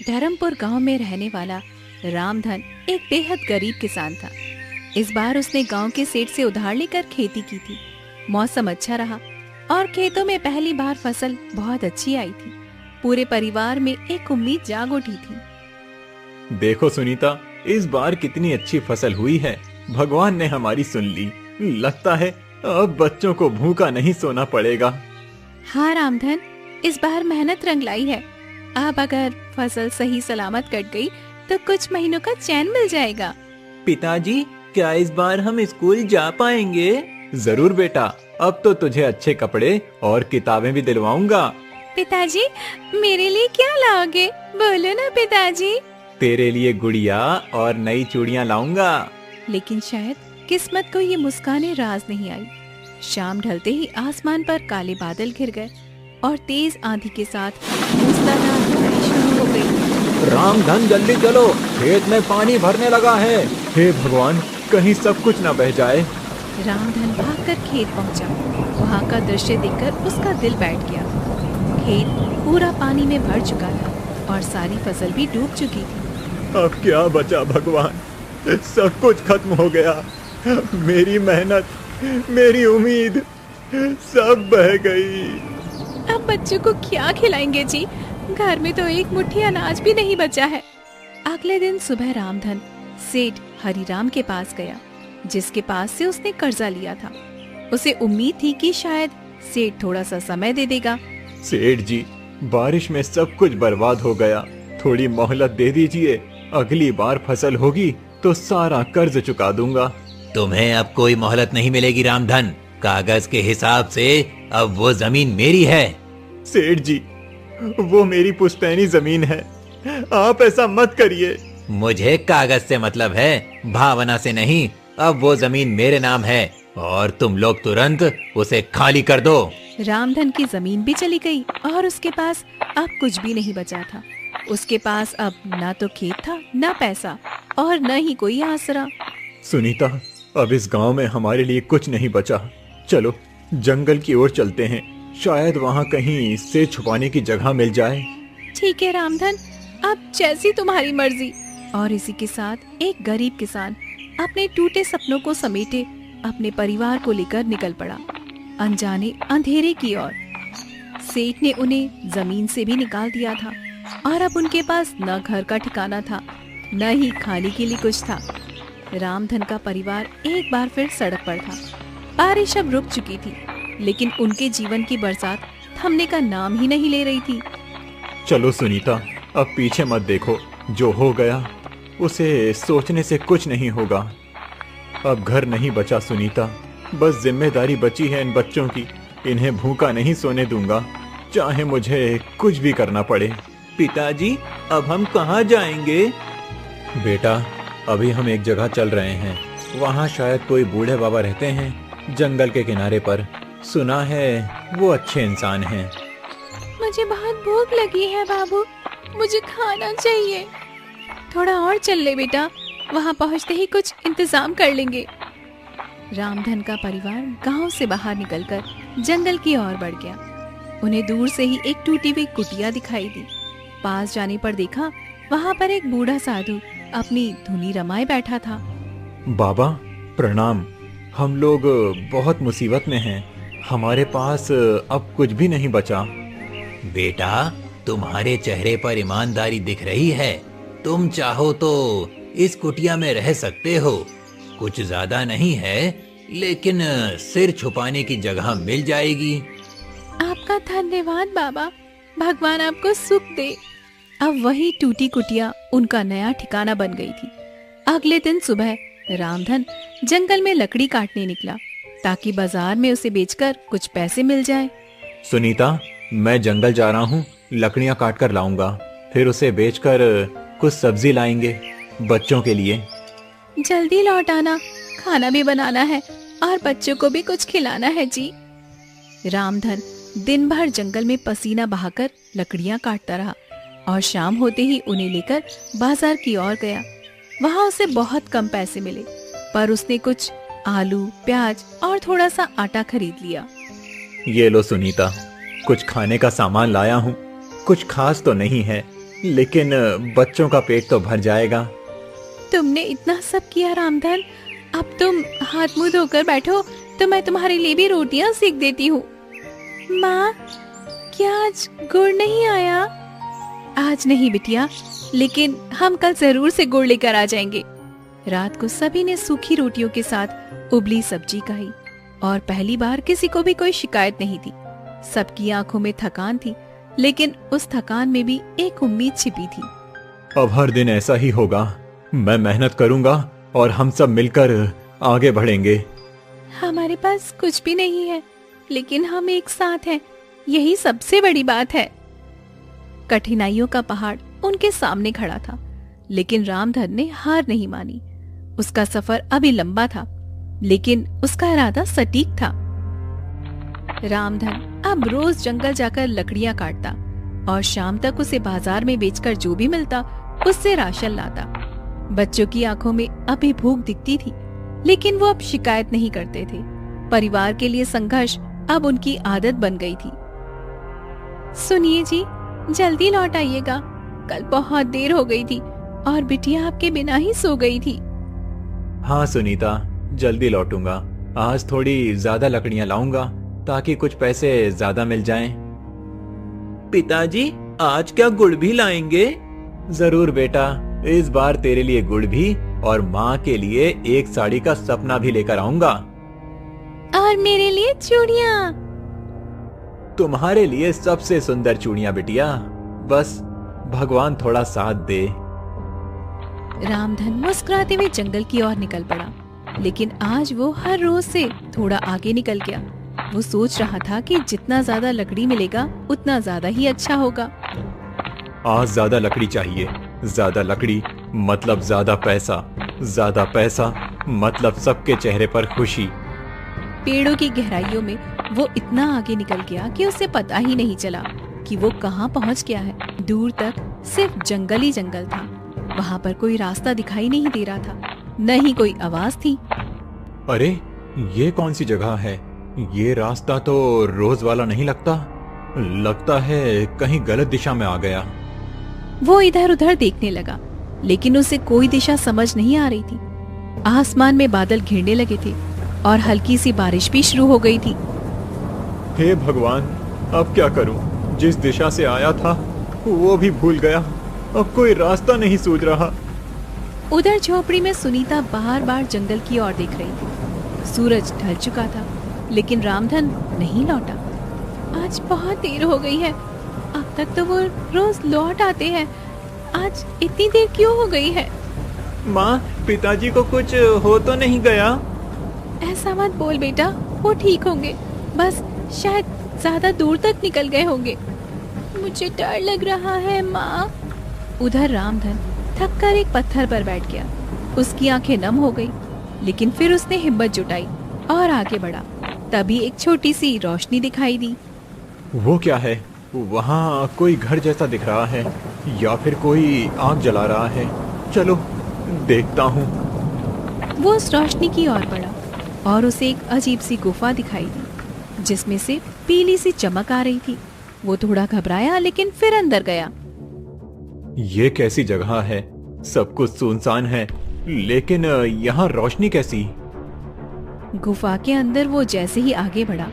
धर्मपुर गांव में रहने वाला रामधन एक बेहद गरीब किसान था। इस बार उसने गांव के सेठ से उधार लेकर खेती की थी। मौसम अच्छा रहा और खेतों में पहली बार फसल बहुत अच्छी आई थी। पूरे परिवार में एक उम्मीद जाग उठी थी। देखो सुनीता, इस बार कितनी अच्छी फसल हुई है। भगवान ने हमारी सुन ली। लगता है अब बच्चों को भूखा नहीं सोना पड़ेगा। हाँ रामधन, इस बार मेहनत रंग लाई है। अब अगर फसल सही सलामत कट गई तो कुछ महीनों का चैन मिल जाएगा। पिताजी, क्या इस बार हम स्कूल जा पाएंगे? जरूर बेटा, अब तो तुझे अच्छे कपड़े और किताबें भी दिलवाऊंगा। पिताजी, मेरे लिए क्या लाओगे? बोलो ना पिताजी। तेरे लिए गुड़िया और नई चूड़ियाँ लाऊंगा। लेकिन शायद किस्मत को ये मुस्काने राज नहीं आई। शाम ढलते ही आसमान पर काले बादल घिर गए और तेज आंधी के साथ मूसलाधार बारिश शुरू हो गई। रामधन, जल्दी चलो, खेत में पानी भरने लगा है। हे भगवान, कहीं सब कुछ न बह जाए। रामधन भागकर खेत पहुंचा। वहां का दृश्य देखकर उसका दिल बैठ गया। खेत पूरा पानी में भर चुका था और सारी फसल भी डूब चुकी थी। अब क्या बचा भगवान? सब कुछ खत्म हो गया। मेरी मेहनत, मेरी उम्मीद सब बह गई। अब बच्चों को क्या खिलाएंगे जी? घर में तो एक मुट्ठी अनाज भी नहीं बचा है। अगले दिन सुबह रामधन सेठ हरिराम के पास गया, जिसके पास से उसने कर्जा लिया था। उसे उम्मीद थी कि शायद सेठ थोड़ा सा समय दे देगा। सेठ जी, बारिश में सब कुछ बर्बाद हो गया। थोड़ी मोहलत दे दीजिए। अगली बार फसल होगी तो सारा कर्ज चुका दूंगा। तुम्हें अब कोई मोहलत नहीं मिलेगी रामधन। कागज के हिसाब से अब वो जमीन मेरी है। सेठ जी, वो मेरी पुश्तैनी जमीन है। आप ऐसा मत करिए। मुझे कागज से मतलब है, भावना से नहीं। अब वो जमीन मेरे नाम है और तुम लोग तुरंत उसे खाली कर दो। रामधन की जमीन भी चली गई और उसके पास अब कुछ भी नहीं बचा था। उसके पास अब ना तो खेत था, ना पैसा और न ही कोई आसरा। सुनीता, अब इस गांव में हमारे लिए कुछ नहीं बचा। चलो जंगल की ओर चलते हैं। शायद वहाँ कहीं से छुपाने की जगह मिल जाए। ठीक है रामधन, अब जैसी तुम्हारी मर्जी। और इसी के साथ एक गरीब किसान अपने टूटे सपनों को समेटे अपने परिवार को लेकर निकल पड़ा, अनजाने अंधेरे की ओर। सेठ ने उन्हें जमीन से भी निकाल दिया था और अब उनके पास न घर का ठिकाना था, न ही खाने के लिए कुछ था। रामधन का परिवार एक बार फिर सड़क पर था। बारिश अब रुक चुकी थी, लेकिन उनके जीवन की बरसात थमने का नाम ही नहीं ले रही थी। चलो सुनीता, अब पीछे मत देखो। जो हो गया उसे सोचने से कुछ नहीं होगा। अब घर नहीं बचा सुनीता, बस जिम्मेदारी बची है इन बच्चों की। इन्हें भूखा नहीं सोने दूंगा, चाहे मुझे कुछ भी करना पड़े। पिताजी, अब हम कहाँ जाएंगे? बेटा, अभी हम एक जगह चल रहे हैं। वहाँ शायद कोई बूढ़े बाबा रहते हैं, जंगल के किनारे पर। सुना है वो अच्छे इंसान हैं। मुझे बहुत भूख लगी है बाबू, मुझे खाना चाहिए। थोड़ा और चल ले बेटा, वहाँ पहुँचते ही कुछ इंतजाम कर लेंगे। रामधन का परिवार गांव से बाहर निकलकर जंगल की ओर बढ़ गया। उन्हें दूर से ही एक टूटी हुई कुटिया दिखाई दी। पास जाने पर देखा वहाँ पर एक बूढ़ा साधु अपनी धुनी रमाए बैठा था। बाबा प्रणाम, हम लोग बहुत मुसीबत में हैं। हमारे पास अब कुछ भी नहीं बचा। बेटा, तुम्हारे चेहरे पर ईमानदारी दिख रही है। तुम चाहो तो इस कुटिया में रह सकते हो। कुछ ज्यादा नहीं है, लेकिन सिर छुपाने की जगह मिल जाएगी। आपका धन्यवाद बाबा, भगवान आपको सुख दे। अब वही टूटी कुटिया उनका नया ठिकाना बन गई थी। अगले दिन सुबह रामधन जंगल में लकड़ी काटने निकला, ताकि बाजार में उसे बेचकर कुछ पैसे मिल जाए। सुनीता, मैं जंगल जा रहा हूँ, लकड़ियाँ काट कर लाऊंगा। फिर उसे बेचकर कुछ सब्जी लाएंगे बच्चों के लिए। जल्दी लौट आना, खाना भी बनाना है और बच्चों को भी कुछ खिलाना है जी। रामधन दिन भर जंगल में पसीना बहाकर लकड़ियाँ काटता रहा और शाम होते ही उन्हें लेकर बाजार की ओर गया। वहाँ उसे बहुत कम पैसे मिले, पर उसने कुछ आलू, प्याज और थोड़ा सा आटा खरीद लिया। ये लो सुनीता, कुछ खाने का सामान लाया हूँ। कुछ खास तो नहीं है, लेकिन बच्चों का पेट तो भर जाएगा। तुमने इतना सब किया रामधन, अब तुम हाथ मुंह धोकर बैठो तो मैं तुम्हारे लिए भी रोटियां सेक देती हूँ। माँ, क्या आज गुड़ नहीं आया? आज नहीं बिटिया, लेकिन हम कल जरूर से गुड़ लेकर आ जाएंगे। रात को सभी ने सूखी रोटियों के साथ उबली सब्जी खाई और पहली बार किसी को भी कोई शिकायत नहीं थी। सबकी आंखों में थकान थी, लेकिन उस थकान में भी एक उम्मीद छिपी थी। अब हर दिन ऐसा ही होगा। मैं मेहनत करूंगा और हम सब मिलकर आगे बढ़ेंगे। हमारे पास कुछ भी नहीं है, लेकिन हम एक साथ हैं, यही सबसे बड़ी बात है। कठिनाइयों का पहाड़ उनके सामने खड़ा था, लेकिन रामधन ने हार नहीं मानी। उसका सफर अभी लंबा था, लेकिन उसका इरादा सटीक था। रामधन अब रोज जंगल जाकर लकड़ियां काटता और शाम तक उसे बाजार में बेचकर जो भी मिलता उससे राशन लाता। बच्चों की आंखों में अभी भूख दिखती थी, लेकिन वो अब शिकायत नहीं करते थे। परिवार के लिए संघर्ष अब उनकी आदत बन गई थी। सुनिए जी, जल्दी लौट आइएगा, कल बहुत देर हो गई थी और बिटिया आपके बिना ही सो गई थी। हाँ सुनीता, जल्दी लौटूंगा। आज थोड़ी ज्यादा लकड़ियां लाऊंगा ताकि कुछ पैसे ज्यादा मिल जाएं। पिताजी, आज क्या गुड़ भी लाएंगे? जरूर बेटा, इस बार तेरे लिए गुड़ भी और माँ के लिए एक साड़ी का सपना भी लेकर आऊंगा। और मेरे लिए चूड़ियां। तुम्हारे लिए सबसे सुंदर चूड़ियां बिटिया, बस भगवान थोड़ा साथ दे। रामधन मुस्कुराते हुए जंगल की ओर निकल पड़ा, लेकिन आज वो हर रोज से थोड़ा आगे निकल गया। वो सोच रहा था कि जितना ज्यादा लकड़ी मिलेगा उतना ज्यादा ही अच्छा होगा। आज ज्यादा लकड़ी चाहिए, ज्यादा लकड़ी मतलब ज्यादा पैसा मतलब सबके चेहरे पर खुशी। पेड़ों की गहराइयों में वो इतना आगे निकल गया कि उसे पता ही नहीं चला कि वो कहाँ पहुँच गया है। दूर तक सिर्फ जंगल ही जंगल था। वहाँ पर कोई रास्ता दिखाई नहीं दे रहा था, न ही कोई आवाज थी। अरे, ये कौन सी जगह है? ये रास्ता तो रोज वाला नहीं लगता है कहीं गलत दिशा में आ गया। वो इधर उधर देखने लगा, लेकिन उसे कोई दिशा समझ नहीं आ रही थी। आसमान में बादल घिरने लगे थे और हल्की सी बारिश भी शुरू हो गई थी। हे भगवान, अब क्या करूं? जिस दिशा से आया था वो भी भूल गया। अब कोई रास्ता नहीं सूझ रहा। उधर झोपड़ी में सुनीता बार बार जंगल की ओर देख रही थी। सूरज ढल चुका था, लेकिन रामधन नहीं लौटा। आज बहुत देर हो गई है, अब तक तो वो रोज लौट आते हैं, आज इतनी देर क्यों हो गई है? माँ, पिताजी को कुछ हो तो नहीं गया? ऐसा मत बोल बेटा, वो ठीक होंगे, बस शायद ज्यादा दूर तक निकल गए होंगे। मुझे डर लग रहा है माँ। उधर रामधन थक कर एक पत्थर पर बैठ गया। उसकी आंखें नम हो गई, लेकिन फिर उसने हिम्मत जुटाई और आगे बढ़ा। तभी एक छोटी सी रोशनी दिखाई दी। वो क्या है? वहाँ कोई घर जैसा दिख रहा है, या फिर कोई आग जला रहा है। चलो देखता हूँ। वो उस रोशनी की ओर बढ़ा और उसे एक अजीब सी गुफा दिखाई दी, जिसमें से पीली सी चमक आ रही थी। वो थोड़ा घबराया, लेकिन फिर अंदर गया। ये कैसी जगह है? सब कुछ सुनसान है, लेकिन यहाँ रोशनी कैसी? गुफा के अंदर वो जैसे ही आगे बढ़ा,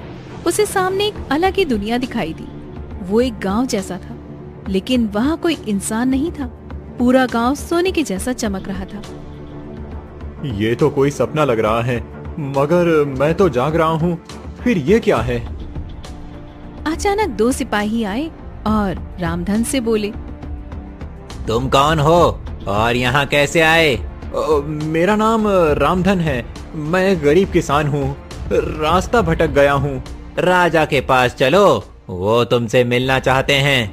उसे सामने एक अलग ही दुनिया दिखाई दी। वो एक गांव जैसा था, लेकिन वहाँ कोई इंसान नहीं था। पूरा गांव सोने के जैसा चमक रहा था। ये तो कोई सपना लग रहा है, मगर मैं तो जाग रहा हूँ। फिर ये क्या है? अचानक दो सिपाही आए और रामधन से बोले, तुम कौन हो और यहाँ कैसे आए? मेरा नाम रामधन है। मैं गरीब किसान हूँ, रास्ता भटक गया हूँ। राजा के पास चलो, वो तुमसे मिलना चाहते हैं।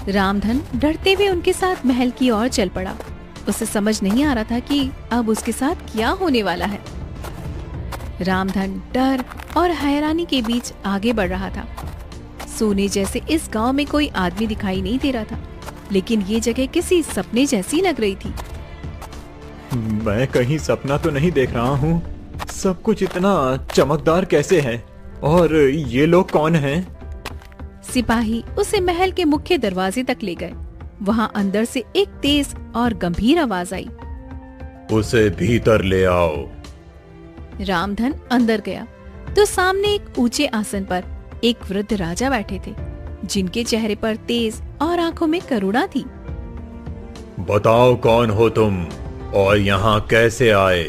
रामधन डरते हुए उनके साथ महल की ओर चल पड़ा। उसे समझ नहीं आ रहा था कि अब उसके साथ क्या होने वाला है। रामधन डर और हैरानी के बीच आगे बढ़ रहा था। सोने जैसे इस गांव में कोई आदमी दिखाई नहीं दे रहा था, लेकिन ये जगह किसी सपने जैसी लग रही थी। मैं कहीं सपना तो नहीं देख रहा हूँ। सब कुछ इतना चमकदार कैसे है? और ये लोग कौन हैं? सिपाही उसे महल के मुख्य दरवाजे तक ले गए। वहाँ अंदर से एक तेज और गंभीर आवाज आई, उसे भीतर ले आओ। रामधन अंदर गया तो सामने एक ऊंचे आसन पर एक वृद्ध राजा बैठे थे, जिनके चेहरे पर तेज और आंखों में करुणा थी। बताओ कौन हो तुम और यहाँ कैसे आए?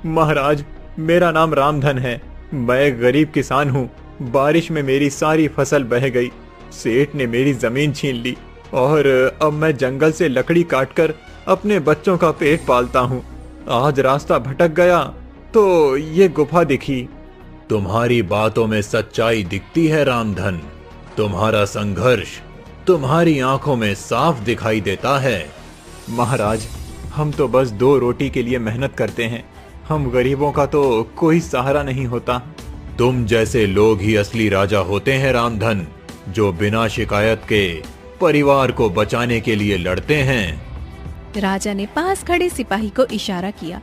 महाराज, मेरा नाम रामधन है। मैं एक गरीब किसान हूँ। बारिश में मेरी सारी फसल बह गई। सेठ ने मेरी जमीन छीन ली और अब मैं जंगल से लकड़ी काटकर अपने बच्चों का पेट पालता हूँ। आज रास्ता भटक गया तो ये गुफा दिखी। तुम्हारी बातों में सच्चाई दिखती है रामधन। तुम्हारा संघर्ष तुम्हारी आंखों में साफ दिखाई देता है। महाराज, हम तो बस 2 रोटी के लिए मेहनत करते हैं। हम गरीबों का तो कोई सहारा नहीं होता। तुम जैसे लोग ही असली राजा होते हैं रामधन, जो बिना शिकायत के परिवार को बचाने के लिए लड़ते हैं। राजा ने पास खड़े सिपाही को इशारा किया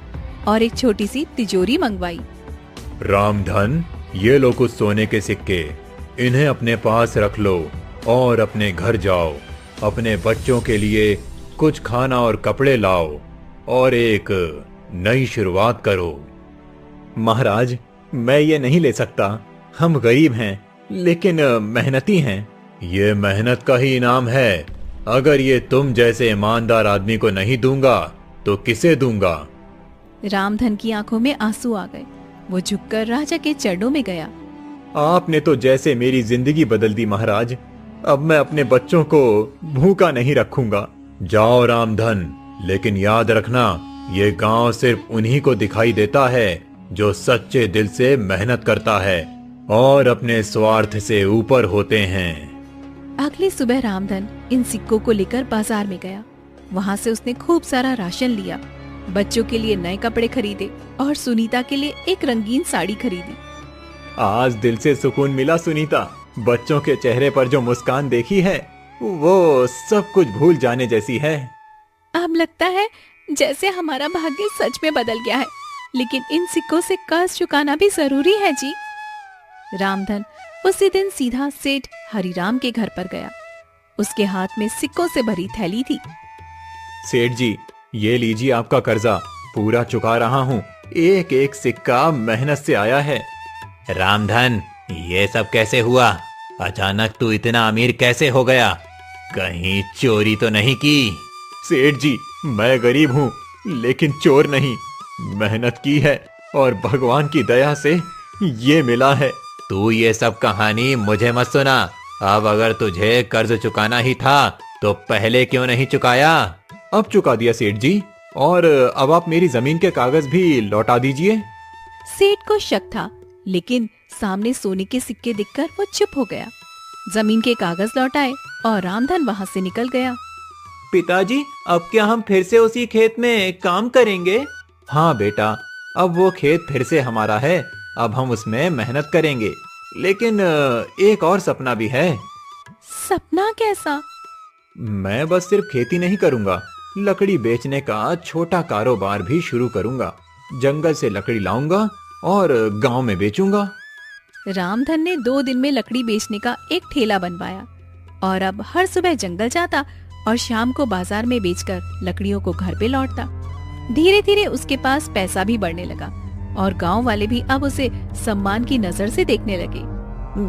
और एक छोटी सी तिजोरी मंगवाई। रामधन, ये लो कुछ सोने के सिक्के। इन्हें अपने पास रख लो और अपने घर जाओ। अपने बच्चों के लिए कुछ खाना और कपड़े लाओ और एक नई शुरुआत करो। महाराज, मैं ये नहीं ले सकता। हम गरीब हैं, लेकिन मेहनती हैं। ये मेहनत का ही इनाम है। अगर ये तुम जैसे ईमानदार आदमी को नहीं दूंगा तो किसे दूंगा? रामधन की आंखों में आंसू आ गए। वो झुककर राजा के चरणों में गया। आपने तो जैसे मेरी जिंदगी बदल दी महाराज। अब मैं अपने बच्चों को भूखा नहीं रखूंगा। जाओ रामधन, लेकिन याद रखना, ये गांव सिर्फ उन्हीं को दिखाई देता है जो सच्चे दिल से मेहनत करता है और अपने स्वार्थ से ऊपर होते हैं। अगली सुबह रामधन इन सिक्कों को लेकर बाजार में गया। वहाँ से उसने खूब सारा राशन लिया, बच्चों के लिए नए कपड़े खरीदे और सुनीता के लिए एक रंगीन साड़ी खरीदी। आज दिल से सुकून मिला सुनीता। बच्चों के चेहरे पर जो मुस्कान देखी है, वो सब कुछ भूल जाने जैसी है। अब लगता है जैसे हमारा भाग्य सच में बदल गया है, लेकिन इन सिक्कों से कर्ज चुकाना भी जरूरी है जी। रामधन उसी दिन सीधा सेठ हरिराम के घर पर गया। उसके हाथ में सिक्कों से भरी थैली थी। सेठ जी, ये लीजिए आपका कर्जा। पूरा चुका रहा हूँ। एक एक सिक्का मेहनत से आया है। रामधन, ये सब कैसे हुआ? अचानक तू इतना अमीर कैसे हो गया? कहीं चोरी तो नहीं की? सेठ जी, मैं गरीब हूँ, लेकिन चोर नहीं। मेहनत की है और भगवान की दया से ये मिला है। तू ये सब कहानी मुझे मत सुना। अब अगर तुझे कर्ज चुकाना ही था तो पहले क्यों नहीं चुकाया? अब चुका दिया सेठ जी, और अब आप मेरी जमीन के कागज भी लौटा दीजिए। सेठ को शक था, लेकिन सामने सोने के सिक्के दिखकर वो चुप हो गया। जमीन के कागज लौटाए और रामधन वहाँ से निकल गया। पिताजी, अब क्या हम फिर से उसी खेत में काम करेंगे? हाँ बेटा, अब वो खेत फिर से हमारा है। अब हम उसमें मेहनत करेंगे, लेकिन एक और सपना भी है। सपना कैसा? मैं बस सिर्फ खेती नहीं करूंगा, लकड़ी बेचने का छोटा कारोबार भी शुरू करूंगा। जंगल से लकड़ी लाऊंगा और गांव में बेचूंगा। रामधन ने 2 दिन में लकड़ी बेचने का एक ठेला बनवाया और अब हर सुबह जंगल जाता और शाम को बाजार में बेचकर लकड़ियों को घर पे लौटता। धीरे धीरे उसके पास पैसा भी बढ़ने लगा और गांव वाले भी अब उसे सम्मान की नजर से देखने लगे।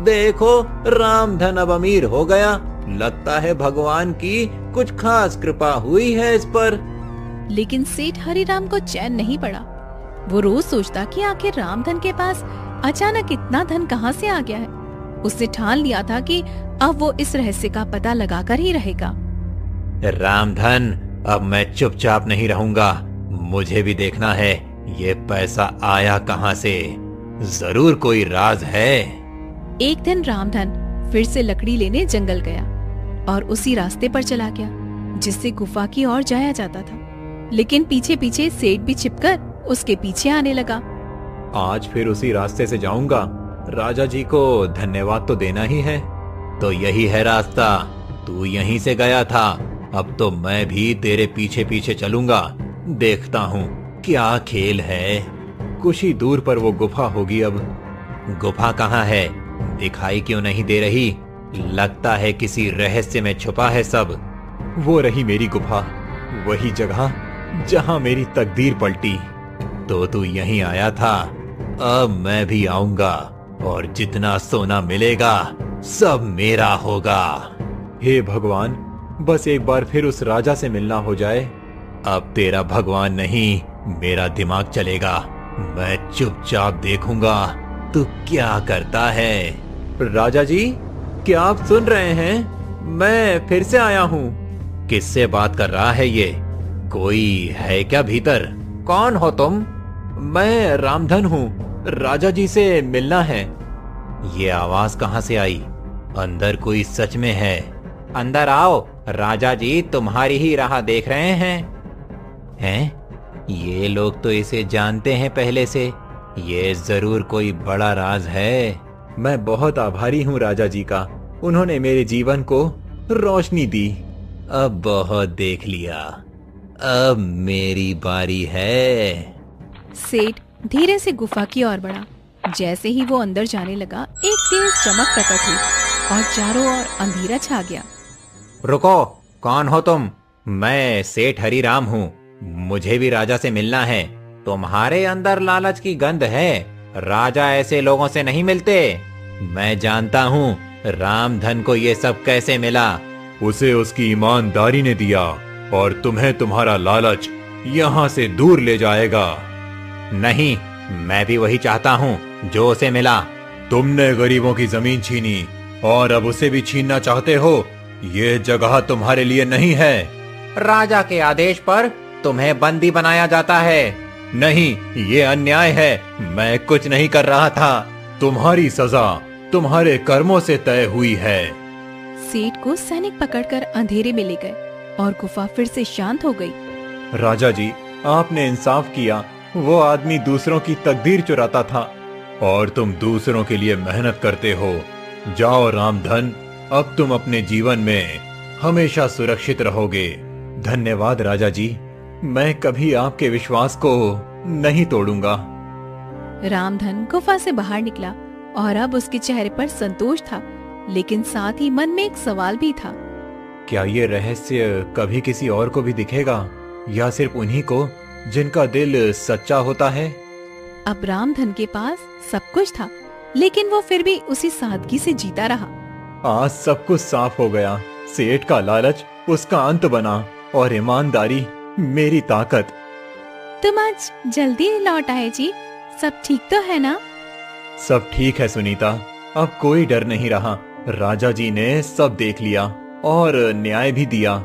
देखो, रामधन अब अमीर हो गया। लगता है भगवान की कुछ खास कृपा हुई है इस पर। लेकिन सेठ हरिराम को चैन नहीं पड़ा। वो रोज सोचता कि आखिर रामधन के पास अचानक इतना धन कहाँ से आ गया है। उसने ठान लिया था कि अब वो इस रहस्य का पता लगाकर ही रहेगा। रामधन, अब मैं चुपचाप नहीं रहूंगा। मुझे भी देखना है ये पैसा आया कहाँ से। जरूर कोई राज है। एक दिन रामधन फिर से लकड़ी लेने जंगल गया और उसी रास्ते पर चला गया जिससे गुफा की ओर जाया जाता था। लेकिन पीछे पीछे सेठ भी छिपकर उसके पीछे आने लगा। आज फिर उसी रास्ते से जाऊंगा। राजा जी को धन्यवाद तो देना ही है। तो यही है रास्ता। तू यहीं से गया था, अब तो मैं भी तेरे पीछे पीछे चलूंगा। देखता हूँ क्या खेल है। कुछ ही दूर पर वो गुफा होगी। अब गुफा कहाँ है? दिखाई क्यों नहीं दे रही? लगता है किसी रहस्य में छुपा है सब। वो रही मेरी गुफा, वही जगह जहां मेरी तकदीर पलटी। तो तू यहीं आया था, अब मैं भी आऊंगा और जितना सोना मिलेगा सब मेरा होगा। हे भगवान, बस एक बार फिर उस राजा से मिलना हो जाए। अब तेरा भगवान नहीं, मेरा दिमाग चलेगा। मैं चुपचाप देखूंगा तू क्या करता है। राजा जी, क्या आप सुन रहे हैं? मैं फिर से आया हूँ। किससे बात कर रहा है ये? कोई है क्या भीतर? कौन हो तुम? मैं रामधन हूँ, राजा जी से मिलना है। ये आवाज कहाँ से आई? अंदर कोई सच में है? अंदर आओ, राजा जी तुम्हारी ही राह देख रहे हैं। हैं? ये लोग तो इसे जानते हैं पहले से। ये जरूर कोई बड़ा राज है। मैं बहुत आभारी हूँ राजा जी का, उन्होंने मेरे जीवन को रोशनी दी। अब बहुत देख लिया, अब मेरी बारी है। सेठ धीरे से गुफा की ओर बढ़ा। जैसे ही वो अंदर जाने लगा, एक तेज चमक प्रकट हुई और चारों ओर अंधेरा छा गया। रुको, कौन हो तुम? मैं सेठ हरिराम हूँ, मुझे भी राजा से मिलना है। तुम्हारे अंदर लालच की गंध है, राजा ऐसे लोगों से नहीं मिलते। मैं जानता हूँ रामधन को ये सब कैसे मिला। उसे उसकी ईमानदारी ने दिया और तुम्हें तुम्हारा लालच यहाँ से दूर ले जाएगा। नहीं, मैं भी वही चाहता हूँ जो उसे मिला। तुमने गरीबों की जमीन छीनी और अब उसे भी छीनना चाहते हो। ये जगह तुम्हारे लिए नहीं है। राजा के आदेश पर तुम्हें बंदी बनाया जाता है। नहीं, ये अन्याय है। मैं कुछ नहीं कर रहा था। तुम्हारी सजा तुम्हारे कर्मों से तय हुई है। सेठ को सैनिक पकड़कर अंधेरे में ले गए और गुफा फिर से शांत हो गई। राजा जी, आपने इंसाफ किया। वो आदमी दूसरों की तकदीर चुराता था और तुम दूसरों के लिए मेहनत करते हो। जाओ रामधन, अब तुम अपने जीवन में हमेशा सुरक्षित रहोगे। धन्यवाद राजा जी, मैं कभी आपके विश्वास को नहीं तोड़ूंगा। रामधन गुफा से बाहर निकला और अब उसके चेहरे पर संतोष था, लेकिन साथ ही मन में एक सवाल भी था। क्या ये रहस्य कभी किसी और को भी दिखेगा या सिर्फ उन्हीं को जिनका दिल सच्चा होता है? अब रामधन के पास सब कुछ था, लेकिन वो फिर भी उसी सादगी से जीता रहा। आज सब कुछ साफ हो गया। सेठ का लालच उसका अंत बना और ईमानदारी मेरी ताकत। तुम आज जल्दी लौट आए जी, सब ठीक तो है ना? सब ठीक है सुनीता, अब कोई डर नहीं रहा। राजा जी ने सब देख लिया और न्याय भी दिया।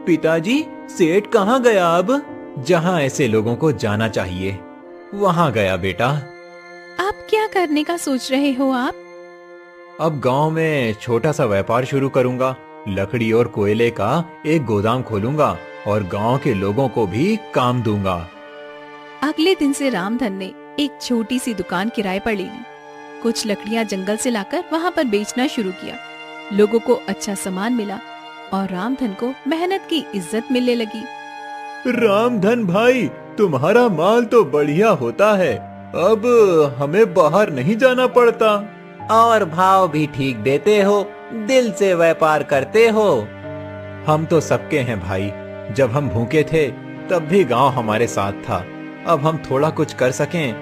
पिताजी, सेठ कहाँ गया? अब जहाँ ऐसे लोगों को जाना चाहिए वहाँ गया बेटा। आप क्या करने का सोच रहे हो आप? अब गांव में छोटा सा व्यापार शुरू करूंगा। लकड़ी और कोयले का एक गोदाम खोलूंगा और गांव के लोगों को भी काम दूंगा। अगले दिन से रामधन ने एक छोटी सी दुकान किराए पर ले ली। कुछ लकड़ियां जंगल से लाकर वहां पर बेचना शुरू किया। लोगों को अच्छा सामान मिला और रामधन को मेहनत की इज्जत मिलने लगी। रामधन भाई, तुम्हारा माल तो बढ़िया होता है। अब हमें बाहर नहीं जाना पड़ता। और भाव भी ठीक देते हो, दिल से व्यापार करते हो। हम तो सबके हैं भाई। जब हम भूखे थे तब भी गांव हमारे साथ था। अब हम थोड़ा कुछ कर सकें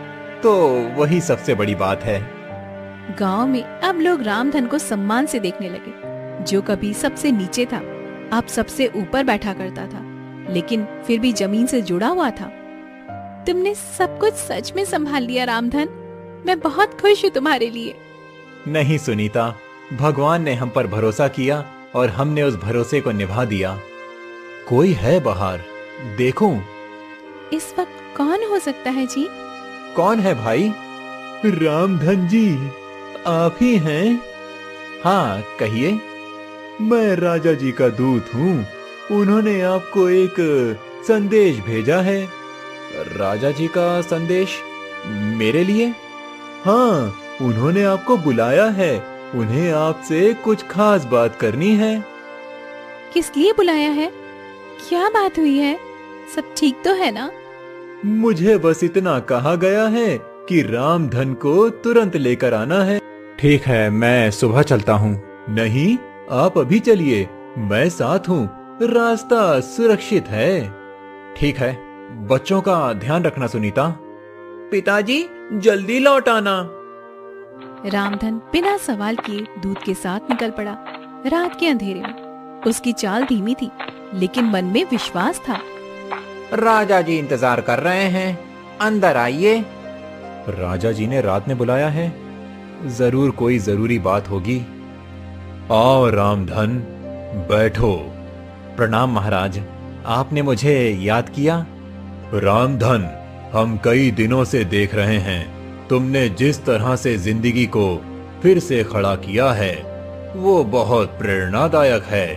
तो वही सबसे बड़ी बात है। गांव में अब लोग रामधन को सम्मान से देखने लगे। जो कभी सबसे नीचे था, अब सबसे ऊपर बैठा करता था, लेकिन फिर भी जमीन से जुड़ा हुआ था। तुमने सब कुछ सच में संभाल लिया रामधन, मैं बहुत खुश हूँ तुम्हारे लिए। नहीं सुनीता, भगवान ने हम पर भरोसा किया और हमने उस भरोसे को निभा दिया। कोई है बाहर, देखूं? इस वक्त कौन हो सकता है जी? कौन है भाई? रामधन जी, आप ही हैं? हाँ, कहिए। मैं राजा जी का दूत हूँ। उन्होंने आपको एक संदेश भेजा है। राजा जी का संदेश मेरे लिए? हाँ, उन्होंने आपको बुलाया है। उन्हें आपसे कुछ खास बात करनी है। किस लिए बुलाया है? क्या बात हुई है? सब ठीक तो है ना? मुझे बस इतना कहा गया है कि रामधन को तुरंत लेकर आना है। ठीक है, मैं सुबह चलता हूँ। नहीं, आप अभी चलिए, मैं साथ हूँ, रास्ता सुरक्षित है। ठीक है, बच्चों का ध्यान रखना सुनीता। पिताजी जल्दी लौट आना। रामधन बिना सवाल किए दूत के साथ निकल पड़ा। रात के अंधेरे में उसकी चाल धीमी थी, लेकिन मन में विश्वास था। राजा जी इंतजार कर रहे हैं, अंदर आइए। राजा जी ने रात में बुलाया है, जरूर कोई जरूरी बात होगी। आओ रामधन, बैठो। प्रणाम महाराज, आपने मुझे याद किया? रामधन, हम कई दिनों से देख रहे हैं, तुमने जिस तरह से जिंदगी को फिर से खड़ा किया है वो बहुत प्रेरणादायक है।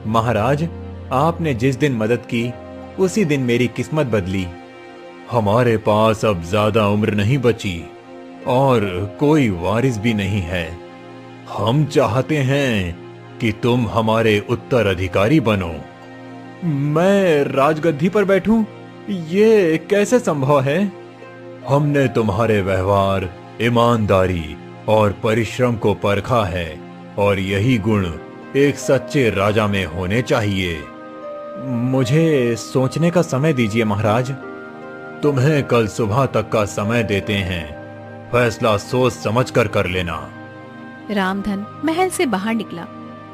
महाराज, आपने जिस दिन मदद की उसी दिन मेरी किस्मत बदली। हमारे पास अब ज्यादा उम्र नहीं बची और कोई वारिस भी नहीं है। हम चाहते हैं कि तुम हमारे उत्तराधिकारी बनो। मैं राजगद्दी पर बैठूं? ये कैसे संभव है? हमने तुम्हारे व्यवहार, ईमानदारी और परिश्रम को परखा है और यही गुण एक सच्चे राजा में होने चाहिए। मुझे सोचने का समय दीजिए महाराज। तुम्हें कल सुबह तक का समय देते हैं, फैसला सोच समझकर कर लेना। रामधन महल से बाहर निकला।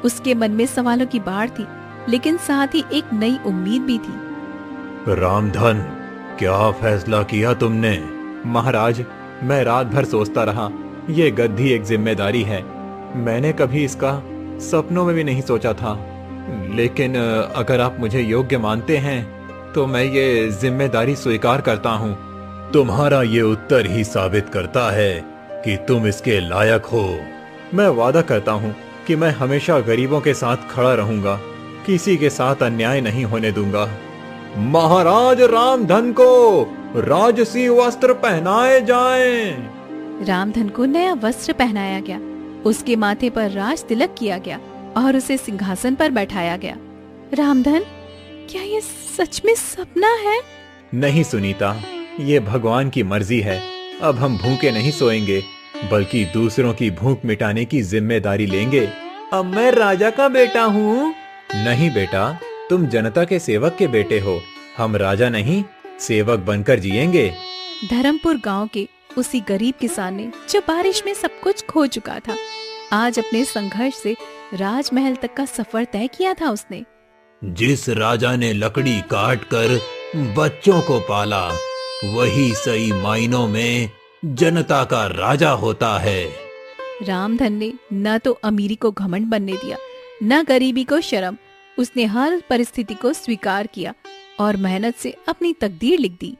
उसके मन में सवालों की बाढ़ थी, लेकिन साथ ही एक नई उम्मीद भी थी। रामधन, क्या फैसला किया तुमने? महाराज, मैं रात भर सोचता रहा। ये गद्दी एक जिम्मेदारी है, मैंने कभी इसका सपनों में भी नहीं सोचा था। लेकिन अगर आप मुझे योग्य मानते हैं तो मैं ये जिम्मेदारी स्वीकार करता हूँ। तुम्हारा ये उत्तर ही साबित करता है कि तुम इसके लायक हो। मैं वादा करता हूँ कि मैं हमेशा गरीबों के साथ खड़ा रहूंगा, किसी के साथ अन्याय नहीं होने दूंगा। महाराज रामधन को राजसी वस्त्र पहनाए जाएं। रामधन को नया वस्त्र पहनाया गया, उसके माथे पर राज तिलक किया गया और उसे सिंहासन पर बैठाया गया। रामधन, क्या ये सच में सपना है? नहीं सुनीता, ये भगवान की मर्जी है। अब हम भूखे नहीं सोएंगे, बल्कि दूसरों की भूख मिटाने की जिम्मेदारी लेंगे। अब मैं राजा का बेटा हूँ। नहीं बेटा, तुम जनता के सेवक के बेटे हो। हम राजा नहीं, सेवक बनकर जिएंगे। धर्मपुर गांव के उसी गरीब किसान ने, जो बारिश में सब कुछ खो चुका था, आज अपने संघर्ष से राजमहल तक का सफर तय किया था। उसने जिस राजा ने लकड़ी काट कर बच्चों को पाला, वही सही मायनों में जनता का राजा होता है। रामधन ने न तो अमीरी को घमंड बनने दिया, न गरीबी को शर्म। उसने हर परिस्थिति को स्वीकार किया और मेहनत से अपनी तकदीर लिख दी।